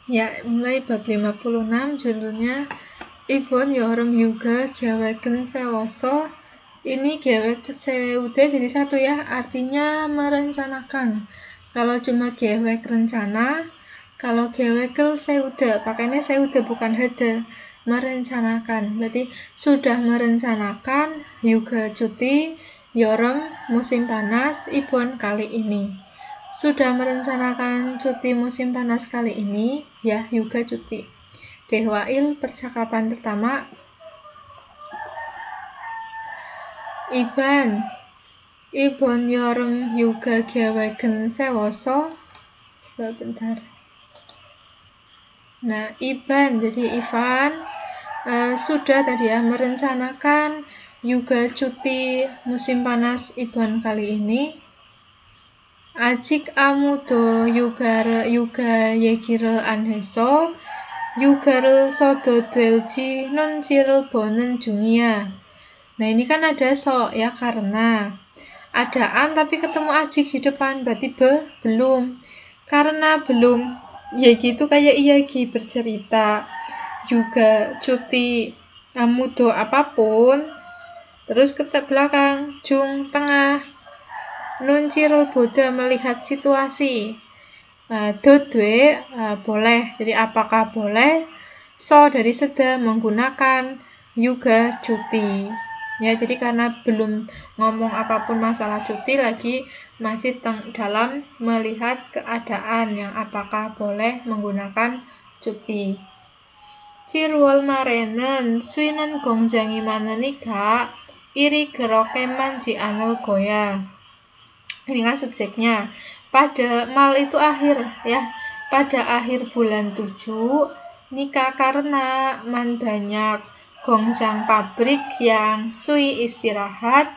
Ya, mulai bab 56 judulnya Ibon Yorem Yuga Gyaweken Sewoso. Ini gewek seude jadi satu ya, artinya merencanakan. Kalau cuma gewek rencana, kalau gewekel seude, pakainya seude bukan hede, merencanakan. Berarti sudah merencanakan Yuga cuti, Yorem musim panas, Ibon kali ini. Sudah merencanakan cuti musim panas kali ini, ya Yuga cuti. Dehwail percakapan pertama. Ibon Yorem Yuga Gyaweken Sewoso. Coba bentar. Nah, Iban jadi Ivan sudah tadi ya merencanakan Yuga cuti musim panas Iban kali ini. Ajik amudo yuga yegirel anheso yugarel sodo dwelji non cirel bonen jungia. Nah ini kan ada so ya, karena ada an tapi ketemu ajik di depan, berarti belum. Karena belum, yegi itu kayak iyagi bercerita, juga cuti amudo apapun, terus ke belakang, jung tengah, nun cirel boda melihat situasi. Dodwe boleh, jadi apakah boleh, so dari seda menggunakan yuga cuti ya, jadi karena belum ngomong apapun masalah cuti lagi, masih dalam melihat keadaan yang apakah boleh menggunakan cuti. Cirwol marenen suinan gongjangi manenika iri geroke manji anel goya. Ini kan subjeknya. Pada mal itu akhir ya, pada akhir bulan 7 nikah karena man banyak gongjang pabrik yang sui istirahat.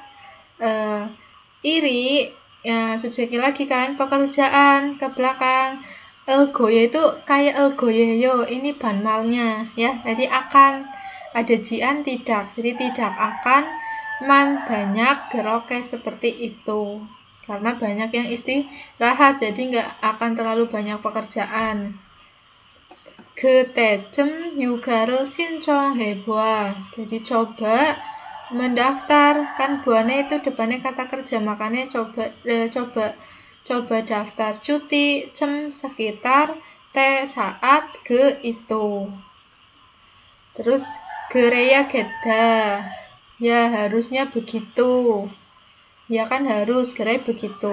Iri ya, subjeknya lagi kan pekerjaan ke belakang. Elgoye itu kayak elgoyeyo, ini ban malnya ya, jadi akan ada jian tidak, jadi tidak akan man banyak geroke seperti itu. Karena banyak yang istirahat, jadi nggak akan terlalu banyak pekerjaan. Getecem yugarel sincong heboa. Jadi coba mendaftar, kan buahnya itu depannya kata kerja, makanya coba daftar cuti cem sekitar te saat ge itu. Terus gereya geda. Ya harusnya begitu. Ya kan harus, gerai begitu.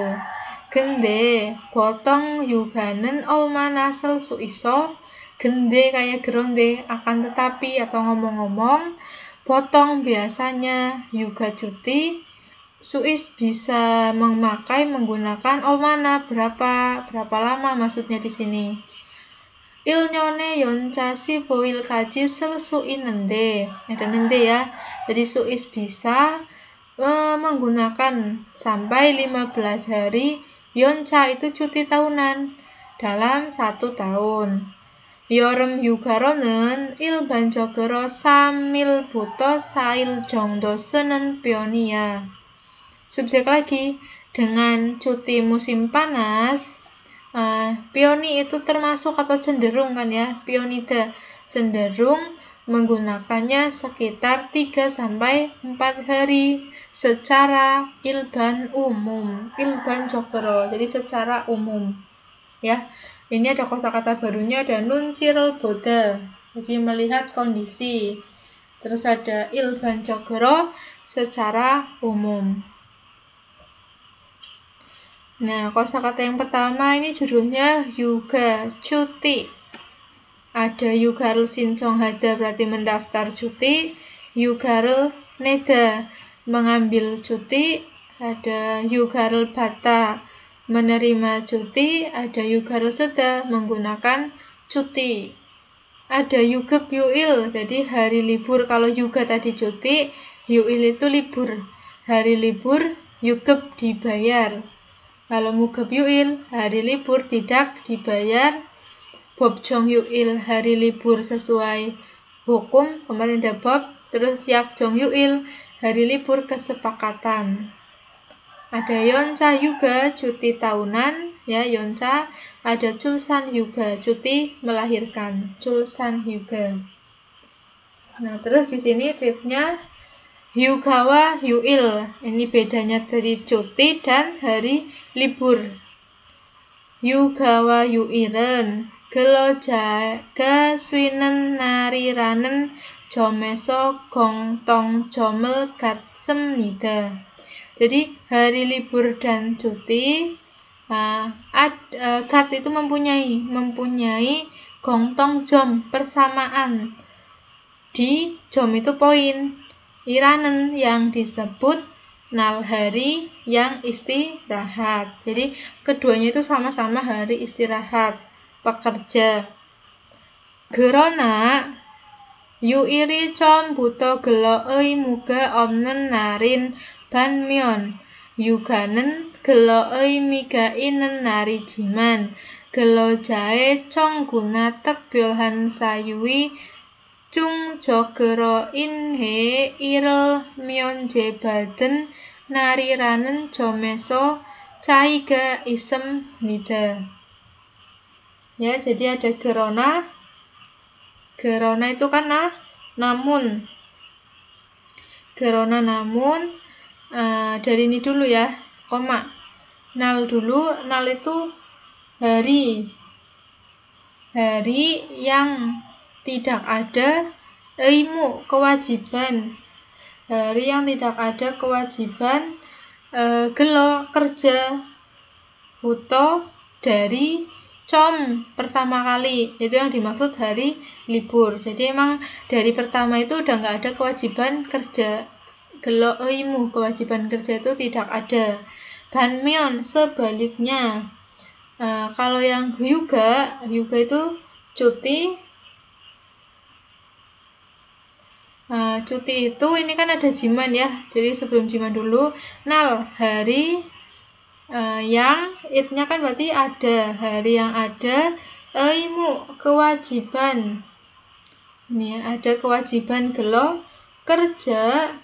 Gende, potong yuganen olmanasel suiso. Gende kayak geronde, akan tetapi atau ngomong-ngomong. Potong biasanya yuga cuti. Suis bisa menggunakan olmana berapa lama maksudnya di sini. Ilnyone yoncasi boil kaji selsuin nende. Ada nende ya. Jadi suis bisa menggunakan sampai 15 hari yonca itu cuti tahunan dalam 1 tahun. Yorem yugaronen il banjogero samil buto sail jongdo senen pionia. Subjek lagi, dengan cuti musim panas, pioni itu termasuk atau cenderung kan ya, pionida cenderung menggunakannya sekitar 3-4 hari secara ilban umum, ilban jogero, jadi secara umum ya. Ini ada kosakata barunya, ada nun cirel boda, jadi melihat kondisi. Terus ada ilban jogero secara umum. Nah, kosakata yang pertama ini judulnya yuga cuti. Ada yugarel sincong hada berarti mendaftar cuti, yugarel neda mengambil cuti, ada yugarel bata menerima cuti, ada yugarel seda menggunakan cuti. Ada yugep yuil, jadi hari libur. Kalau yuga tadi cuti, yuil itu libur. Hari libur, yugep dibayar. Kalau mugep yuil, hari libur tidak dibayar. Bob jong yuil, hari libur sesuai hukum, kemarin ada bob. Terus yak jong yuil, hari libur kesepakatan. Ada Yonca Yuga, cuti tahunan, ya Yonca. Ada Chulsan Yuga, cuti melahirkan, Chulsan Yuga. Nah, terus di sini tipnya Hyugawa Hyuil. Ini bedanya dari cuti dan hari libur. Hyugawa Hyuil은 근로자가 쉬는 날이라는 점에서 공통점을 갖습니다. Jadi hari libur dan cuti, gat itu mempunyai gongtong jom, persamaan. Di jom itu poin, iranen yang disebut nal hari yang istirahat. Jadi keduanya itu sama-sama hari istirahat pekerja. 그러나 유일이 처음부터 근로의 의무가 없는 날인 반면 육아는 근로의 의미가 있는 날이지만 근로자의 청구나 특별한 사유의 중적으로 인해 이를 면제받은 날이라는 점에서 차이가 있습니다. Ya, jadi ada gerona. Gerona itu kan namun. Gerona namun. Dari ini dulu ya, koma. Nal dulu, nal itu hari. Hari yang tidak ada eimu, kewajiban. Hari yang tidak ada kewajiban gelo, kerja. Buto dari com, pertama kali. Itu yang dimaksud hari libur. Jadi emang dari pertama itu udah nggak ada kewajiban kerja. Gelo eimu, kewajiban kerja itu tidak ada. Banmyeon, sebaliknya. Kalau yang hyuga itu cuti. Cuti itu ini kan ada jiman ya. Jadi sebelum jiman dulu, nal, hari yang itnya kan berarti ada, hari yang ada eimu, kewajiban. Ini ada kewajiban gelo kerja.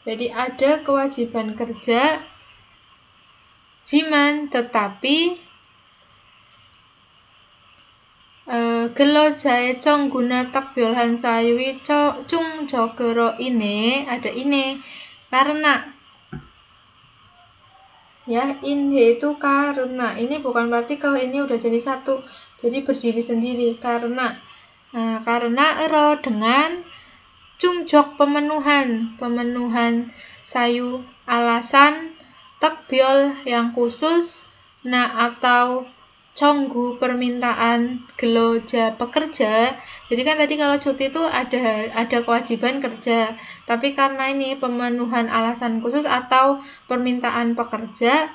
Jadi ada kewajiban kerja jiman, tetapi gelo jae congguna takbyolhan sayui cung jogero ini, ada ini karena, ya, inhe itu karena, ini bukan partikel, ini udah jadi satu, jadi berdiri sendiri, karena. Karena ero dengan cungjok, pemenuhan sayu, alasan, takbyol yang khusus, atau conggu, permintaan geloja, pekerja. Jadi kan tadi kalau cuti itu ada kewajiban kerja, tapi karena ini pemenuhan alasan khusus atau permintaan pekerja,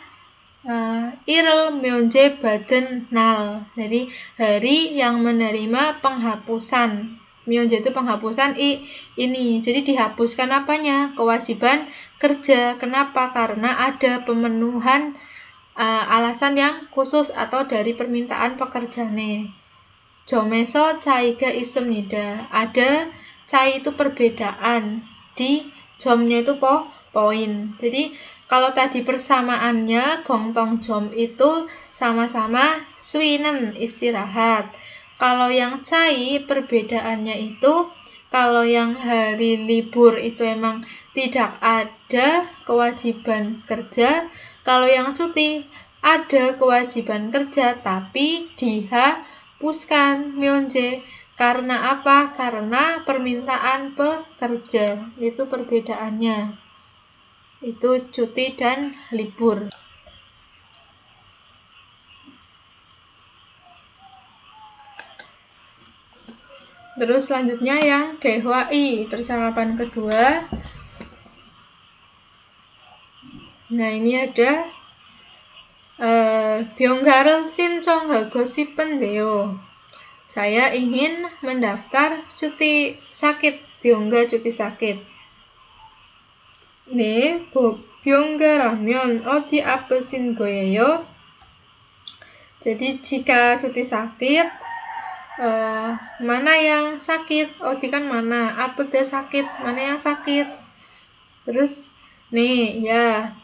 irel myeonje baden nal. Jadi hari yang menerima penghapusan. Myeonje itu penghapusan ini. Jadi dihapuskan apanya? Kewajiban kerja. Kenapa? Karena ada pemenuhan alasan yang khusus atau dari permintaan pekerjane. Jomeso caiga istemnida. Ada cai itu perbedaan. Di jomnya itu poin. Jadi kalau tadi persamaannya gongtong jom itu sama-sama swinen, istirahat. Kalau yang cai perbedaannya itu, kalau yang hari libur itu emang tidak ada kewajiban kerja. Kalau yang cuti ada kewajiban kerja tapi dihapuskan myeonje. Karena apa? Karena permintaan pekerja. Itu perbedaannya. Itu cuti dan libur. Terus selanjutnya yang dehwai, percakapan kedua. Nah, ini ada 병가를 신청하고 싶은데요. Saya ingin mendaftar cuti sakit, 병가 cuti sakit. 네, 병가라면 어디 아프신 거예요? Jadi jika cuti sakit, mana yang sakit? Odi kan mana? Apa deh sakit? Mana yang sakit? Terus nih ya,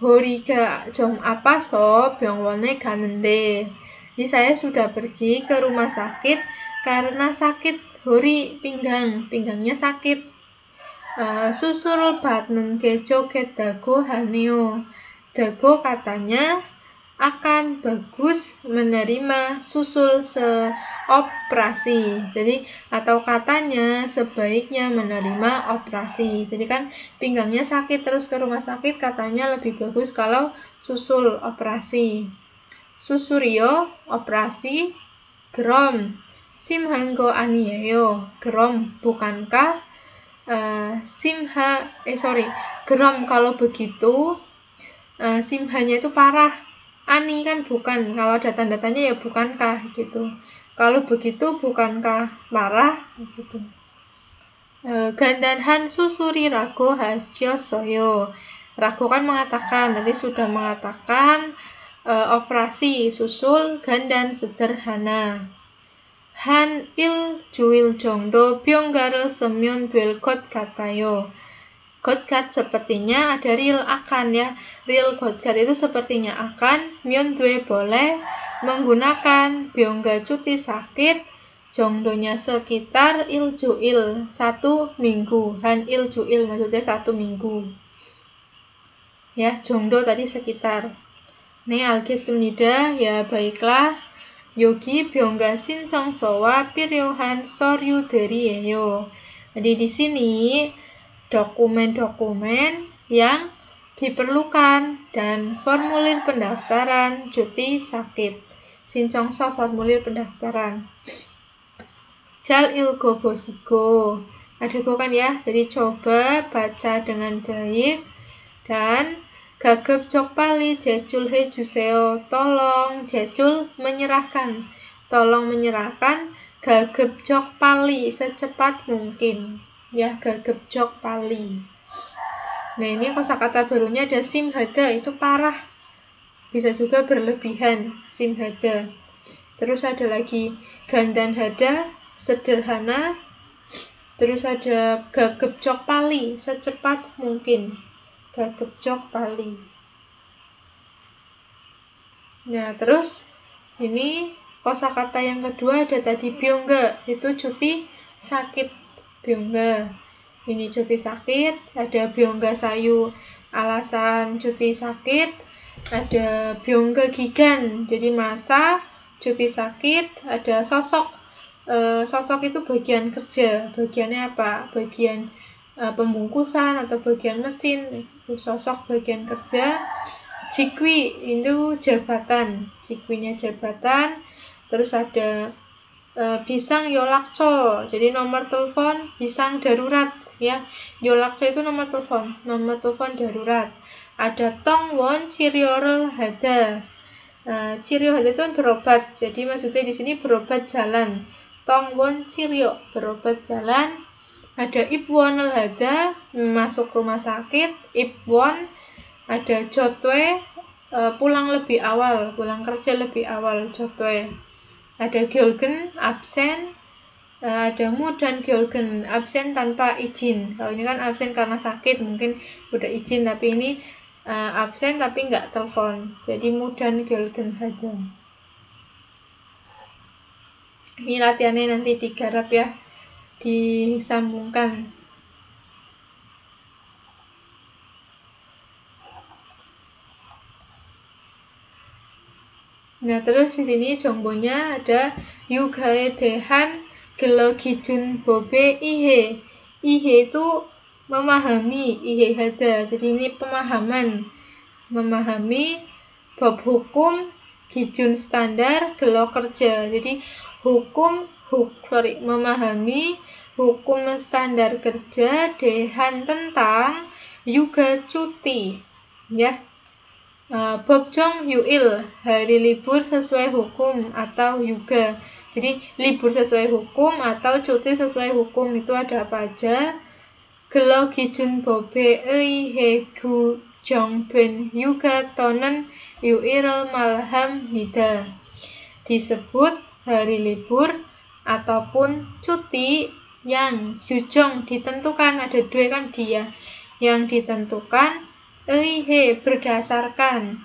Horiga 좀 아파서 병원에 가는데. Jadi saya sudah pergi ke rumah sakit karena sakit hori pinggangnya sakit. 수술을 받는 게 좋겠다고 하네요. Dago katanya akan bagus menerima susul operasi. Jadi atau katanya sebaiknya menerima operasi. Jadi kan pinggangnya sakit terus ke rumah sakit, katanya lebih bagus kalau susul operasi. Susuryo operasi. 그럼 심한 거 아니에요. 그럼 bukankah 그럼 kalau begitu simhanya itu parah. Ani kan bukan, kalau ada tanda-tanya ya bukankah gitu. Kalau begitu bukankah parah gitu. 간단한 수술이라고 하셨어요. Rago kan mengatakan, tadi sudah mengatakan operasi susul gandan sederhana. 한 일주일 정도 병가를 쓰면 될 것 같아요. Godkat sepertinya ada real akan ya. Real godkat itu sepertinya akan. Myeondwe boleh menggunakan. Byongga cuti sakit. Jongdonya sekitar iljuil 1 minggu. Han iljuil maksudnya 1 minggu. Ya, jongdo tadi sekitar. 네, 알겠습니다. Ya, baiklah. 여기 병가 신청서와 필요한 서류들이에요. Jadi di sini dokumen-dokumen yang diperlukan dan formulir pendaftaran cuti sakit. 신청서 formulir pendaftaran. 잘 읽어보시고. Ada go kan ya, jadi coba baca dengan baik dan 가급적 빨리 제출해 주세요. Tolong 제출 menyerahkan. Tolong menyerahkan. 가급적 빨리 secepat mungkin. Ya, 가급적 빨리. Nah, ini kosakata barunya ada 심하다, itu parah. Bisa juga berlebihan, 심하다. Terus ada lagi 간단하다, sederhana. Terus ada 가급적 빨리, secepat mungkin. 가급적 빨리. Nah, terus ini kosakata yang kedua ada tadi byongga, itu cuti sakit. Byongga. Ini cuti sakit, ada byongga sayu alasan cuti sakit, ada byongga gigan jadi masa cuti sakit, ada sosok. Sosok itu bagian kerja, bagiannya apa? Bagian pembungkusan atau bagian mesin, itu sosok bagian kerja. Jikwi itu jabatan, jikwinya jabatan. Terus ada bisang yolakco, jadi nomor telepon bisang darurat ya. Yolakco itu nomor telepon darurat. Ada tongwon ciryorel hada. Ciryo hada itu berobat, jadi maksudnya di sini berobat jalan. Tongwon ciryo berobat jalan. Ada ibwonel hada masuk rumah sakit. Ibwon ada jotwe pulang lebih awal, pulang kerja lebih awal, jotwe. Ada gyolgen, absen, ada mu dan gyolgen, absen tanpa izin. Kalau ini kan absen karena sakit, mungkin udah izin, tapi ini absen tapi nggak telepon. Jadi mu dan gyolgen saja. Ini latihannya nanti digarap ya, disambungkan. Nah, terus di sini jongbonya ada yugae 대한 gelо 기준 법의 이해. 이해 itu memahami, 이해 hada. Jadi ini pemahaman, memahami bab hukum, 기준 standar, gelо kerja. Jadi memahami hukum standar kerja, 대한 tentang, juga cuti, ya. Bobjong yuil, hari libur sesuai hukum atau juga. Jadi libur sesuai hukum atau cuti sesuai hukum itu ada apa aja? Gelо 기준 법에 의해 규정된 휴가 또는 유일을 말합니다. Disebut hari libur ataupun cuti yang 규정 ditentukan, ada dua kan dia, yang ditentukan He berdasarkan,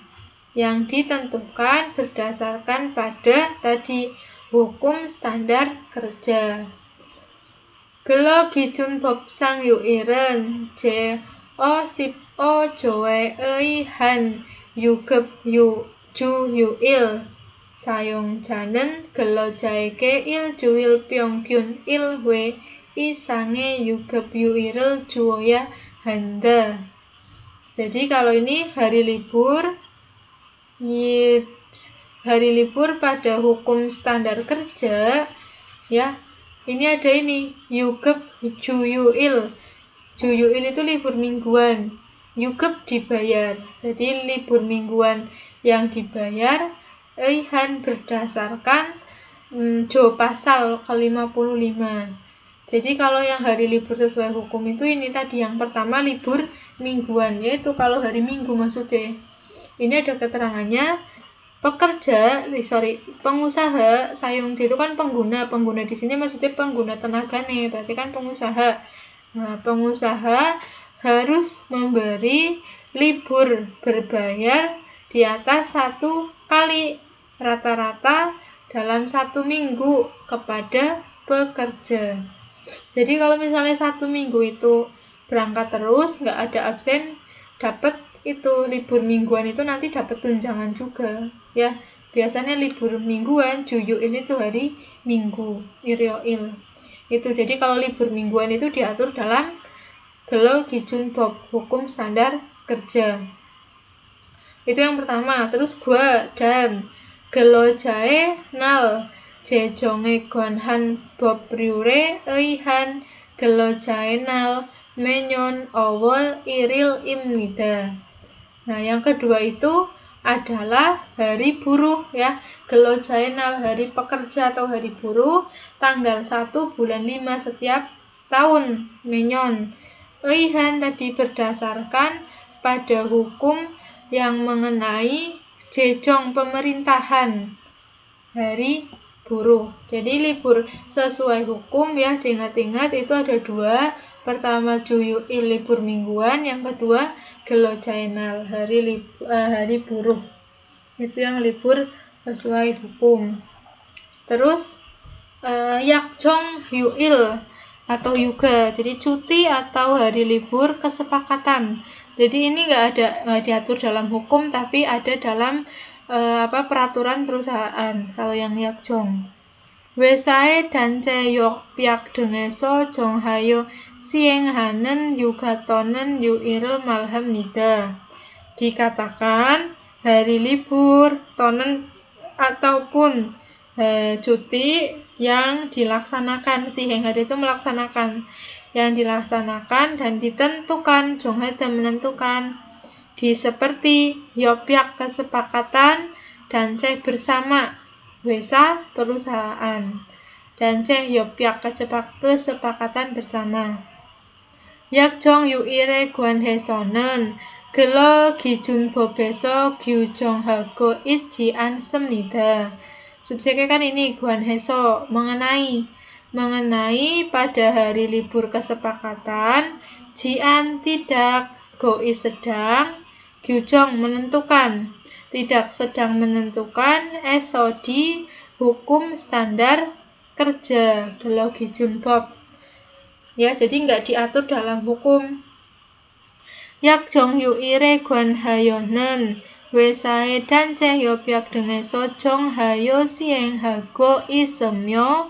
yang ditentukan berdasarkan pada tadi hukum standar kerja. Gelo gijun 법상 요일은 제 15조의 한 유급 주요일 사용자는 근로자에게 일주일 평균 1회 이상의 유급 요일을 주어야 한다. Jadi kalau ini hari libur pada hukum standar kerja, ya. Ini ada ini, yukup juyuil. Juyuil itu libur mingguan. Yukup dibayar. Jadi libur mingguan yang dibayar eihan berdasarkan pasal ke-55. Jadi kalau yang hari libur sesuai hukum itu ini tadi yang pertama libur mingguan, yaitu kalau hari Minggu maksudnya. Ini ada keterangannya. Pengusaha sayung itu kan pengguna di sini maksudnya pengguna tenaga nih, berarti kan pengusaha. Nah, pengusaha harus memberi libur berbayar di atas 1 kali rata-rata dalam 1 minggu kepada pekerja. Jadi kalau misalnya 1 minggu itu berangkat terus, nggak ada absen, dapat itu libur mingguan itu nanti dapat tunjangan juga, ya. Biasanya libur mingguan juyuil itu hari Minggu, iryoil. Itu jadi kalau libur mingguan itu diatur dalam Gelo Gijun Bob, hukum standar kerja. Itu yang pertama. Terus gua dan Gelo Jae Nal Jejonge Gonhan Bob Ryure Eihan Gelo Jae Nal Menyon Awol Iril Imnida. Nah, yang kedua itu adalah hari buruh, ya. Gelo Jaenal, hari pekerja atau hari buruh, tanggal 1 bulan 5 setiap tahun. Menyon. Eihan tadi berdasarkan pada hukum yang mengenai jejong pemerintahan hari buruh. Jadi libur sesuai hukum, ya, diingat-ingat itu ada 2. Pertama juyuil libur mingguan, yang kedua Gelo Jaenal hari buruh. Itu yang libur sesuai hukum. Terus yakjong yuil atau yuga, jadi cuti atau hari libur kesepakatan. Jadi ini nggak diatur dalam hukum, tapi ada dalam peraturan perusahaan. Kalau yang yakjong. 회사의 단체 역비약 등에서 정하여 시행하는 유가 또는 유일을 말합니다. Dikatakan hari libur ataupun cuti yang dilaksanakan, siang hari itu melaksanakan, yang dilaksanakan dan ditentukan, 정하다 menentukan, di seperti 역비약 kesepakatan, 단체 bersama, Wesa perusahaan, dan 역비약 kesepakatan bersama. 약정 유일의 관해서는 근로 기준법에서 규정하고 있지 않습니다. Subjeknya kan ini 관해서, mengenai pada hari libur kesepakatan, jian tidak, goi sedang, gyujong menentukan, tidak sedang menentukan, di hukum standar kerja, Gelo Gijun Bob. Ya, jadi nggak diatur dalam hukum. 약정 유일의 관하여는 회사의 단체 협약 등에서 정하여 시행하고 있으며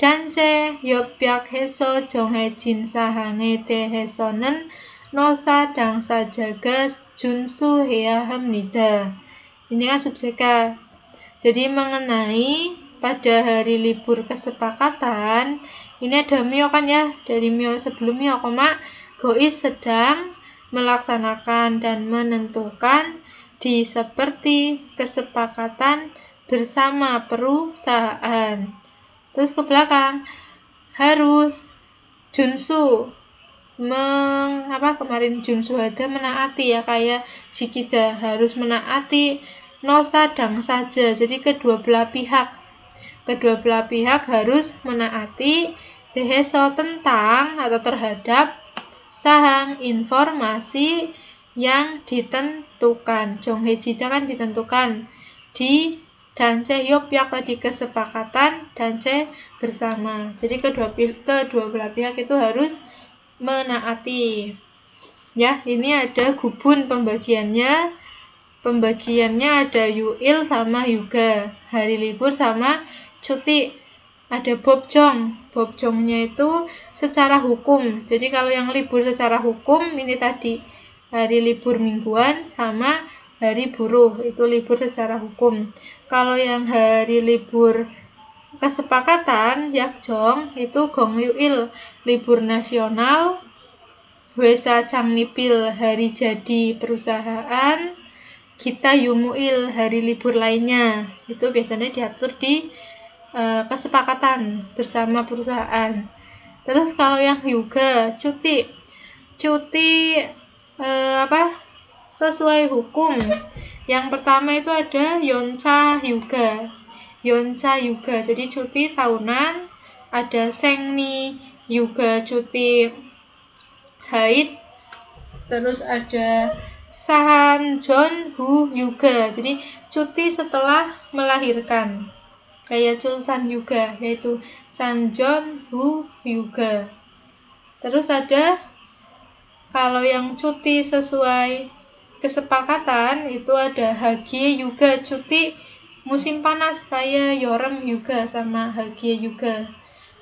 단체 협약에서 정해진 사항에 대해서는 노사 당사자가 준수해야 합니다. Ini kan subjeka. Jadi mengenai pada hari libur kesepakatan, ini ada mio kan, ya, dari mio sebelum mio koma, goi sedang melaksanakan dan menentukan di seperti kesepakatan bersama perusahaan. Terus ke belakang, harus junsu, kemarin junsu ada menaati, ya, kayak jikida harus menaati, nosa dang saja, jadi kedua belah pihak harus menaati deheso tentang atau terhadap sahang informasi yang ditentukan. Jonghejida kan ditentukan. Di dance yopyak tadi kesepakatan, dance bersama. Jadi kedua belah pihak itu harus menaati. Ya, ini ada gubun pembagiannya. Pembagiannya ada yuil sama yuga, hari libur sama cuti. Ada bobjong. Bobjongnya itu secara hukum. Jadi kalau yang libur secara hukum ini tadi hari libur mingguan sama hari buruh, itu libur secara hukum. Kalau yang hari libur kesepakatan yakjong itu gongyuil, libur nasional. Wesa changnipil, hari jadi perusahaan. Kita yumuil, hari libur lainnya. Itu biasanya diatur di kesepakatan bersama perusahaan. Terus kalau yang yuga, cuti sesuai hukum. Yang pertama itu ada yoncha yuga. Jadi cuti tahunan. Ada sengni yuga, cuti haid. Terus ada sanjonhu yuga, jadi cuti setelah melahirkan. Kayak Chulsan juga, yaitu sanjonhu yuga. Terus ada kalau yang cuti sesuai kesepakatan itu ada hagye yuga, cuti musim panas kayak yorem yuga sama hagye yuga.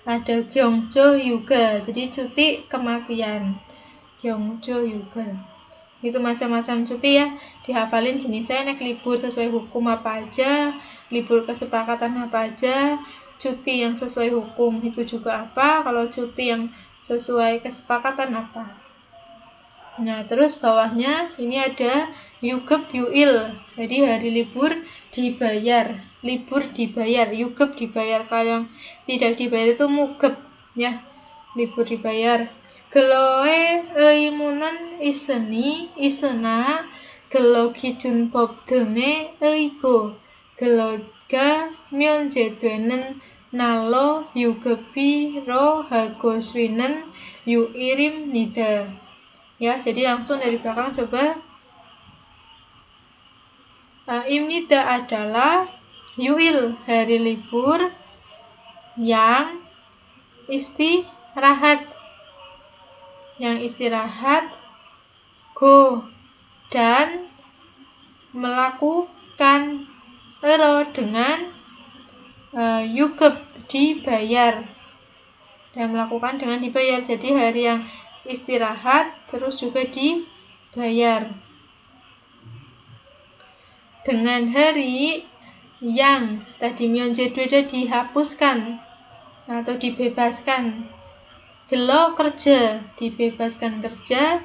Ada gyeongjo yuga, jadi cuti kematian. Gyeongjo yuga. Itu macam-macam cuti ya, dihafalin jenisnya. Nek libur sesuai hukum apa aja, libur kesepakatan apa aja, cuti yang sesuai hukum itu juga apa, kalau cuti yang sesuai kesepakatan apa. Nah, terus bawahnya ini ada yugep yuil, jadi hari libur dibayar, yugep dibayar. Kalau yang tidak dibayar itu mugep ya, libur dibayar. Geloe eimunen isena gelo 기준법 등의 의고 gelodga 면제되는 날로 유급비로 하고 쉬는 유일입니다. Ya, jadi langsung dari belakang coba. Imnida adalah yuil, hari libur yang istirahat. Go dan melakukan ero dengan yugep dibayar, dan melakukan dengan dibayar. Jadi hari yang istirahat terus juga dibayar. Dengan hari yang tadi myeonjedweda dihapuskan atau dibebaskan. Gelo kerja, dibebaskan kerja.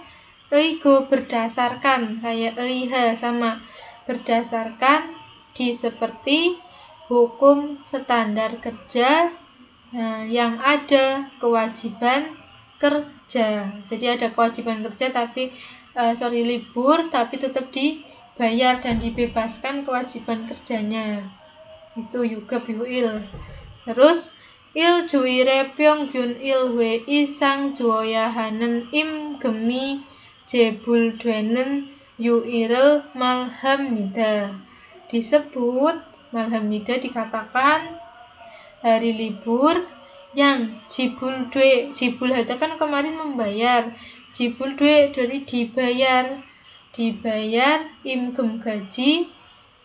Eigo berdasarkan, kayak eiha sama berdasarkan di seperti hukum standar kerja yang ada kewajiban kerja. Jadi ada kewajiban kerja tapi libur tapi tetap dibayar dan dibebaskan kewajiban kerjanya. Itu juga yuil. Terus il juire pyonggyun il we isang juoya hanen im gemi jebul dwenen yuirel malhamnida. Disebut malhamnida, dikatakan hari libur yang jibul hada kan kemarin membayar, jibul dwe dari dibayar imgem gaji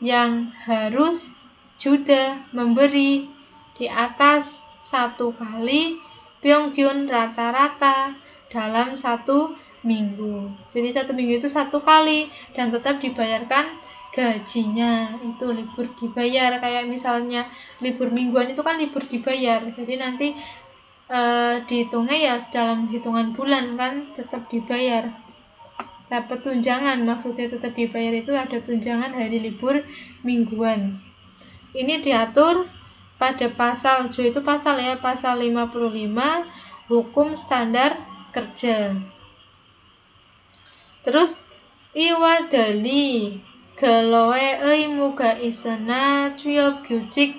yang harus juda memberi di atas 1 kali pyonggyun rata-rata dalam 1 minggu. Jadi 1 minggu itu 1 kali dan tetap dibayarkan gajinya. Itu libur dibayar. Kayak misalnya libur mingguan itu kan libur dibayar. Jadi nanti dihitungnya ya dalam hitungan bulan kan tetap dibayar. Dapat tunjangan, maksudnya tetap dibayar itu ada tunjangan hari libur mingguan. Ini diatur pada pasal, itu pasal 55 hukum standar kerja. Terus iwadali geloe eimuga isena chuyop gyucik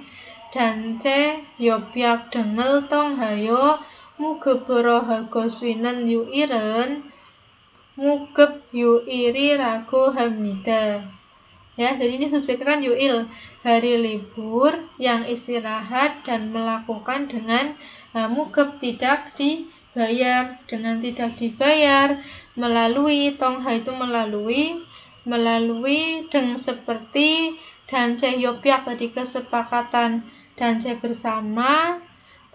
dance yopyak dengel tonghayo mugeboro hagoswinen yuiren mugep yu'iri rago hamnida. Ya, jadi ini subjeknya kan yu'il, hari libur yang istirahat dan melakukan dengan mugep tidak dibayar, dengan tidak dibayar melalui tongha itu melalui deng seperti dan ceh yopyak tadi kesepakatan dan ceh bersama.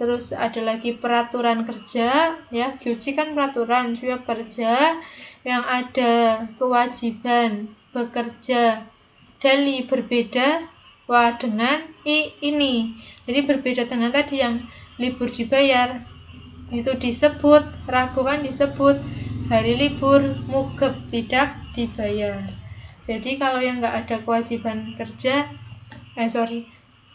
Terus ada lagi peraturan kerja, ya, gyuji kan peraturan, juga kerja yang ada kewajiban bekerja dali berbeda dengan ini. Jadi berbeda dengan tadi yang libur dibayar. Itu disebut, rago kan disebut hari libur, mugep tidak dibayar. Jadi kalau yang nggak ada kewajiban kerja,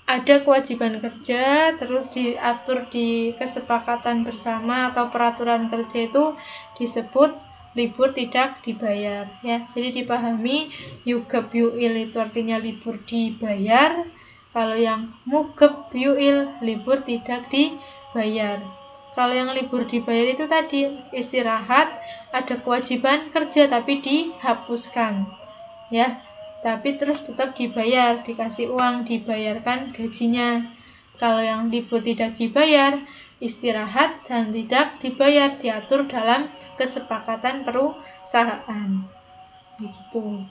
ada kewajiban kerja terus diatur di kesepakatan bersama atau peraturan kerja itu disebut libur tidak dibayar, ya. Jadi dipahami yugep yu'il itu artinya libur dibayar, kalau yang mugep yu'il libur tidak dibayar. Kalau yang libur dibayar itu tadi istirahat, ada kewajiban kerja tapi dihapuskan, ya. Tapi terus tetap dibayar, dikasih uang, dibayarkan gajinya. Kalau yang libur tidak dibayar, istirahat dan tidak dibayar, diatur dalam kesepakatan perusahaan. Begitu.